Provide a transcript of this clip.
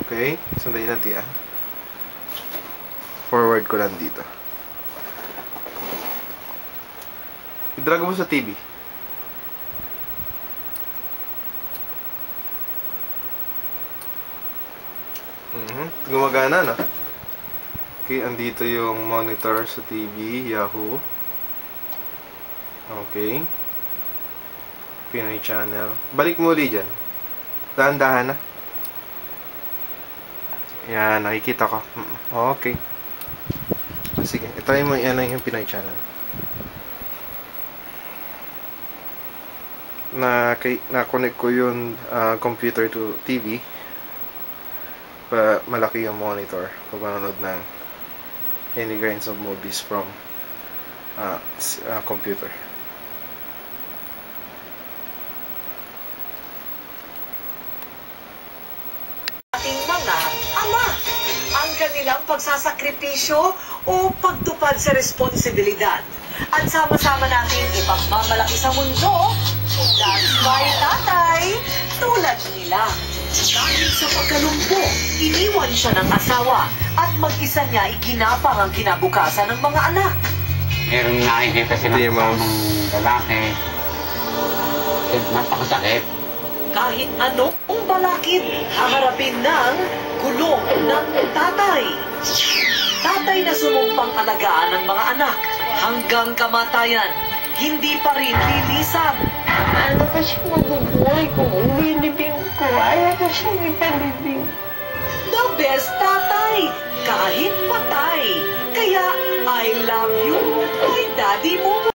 Okay? Sandali lang, tiya. Forward ko lang dito. I-drag mo sa TV. Gumagana na. Okay, andito yung monitor sa TV, Yahoo. Okay. Pinoy channel. Balik mo ulit dyan. Dahan-dahan na. Yan, nakikita ko. Okay. Sige, itry mo yung Pinoy channel. Na-connect ko yung computer to TV. Malaki yung monitor pag manonood ng any kinds of movies from computer. Ating mga ama, ang kanilang pagsasakripisyo o pagtupad sa responsibilidad. At sama-sama nating ipagmamalaki sa mundo, that's why tatay, tulad nila. Dahil sa pagkalumpo, iniwan siya ng asawa at mag-isa niya iginapang ang kinabukasan ng mga anak. Meron nakikita silang kasamang lalaki. Napakasakit. Kahit anong balakid, haharapin ng kulong ng tatay. Tatay na sumumpang alagaan ng mga anak hanggang kamatayan, hindi pa rin lilisan. Ano pa siya mabubuhay kung umilibing ko? Ayaw ko siyang ipalibing. The best tatay, kahit patay. Kaya I love you, my daddy mo.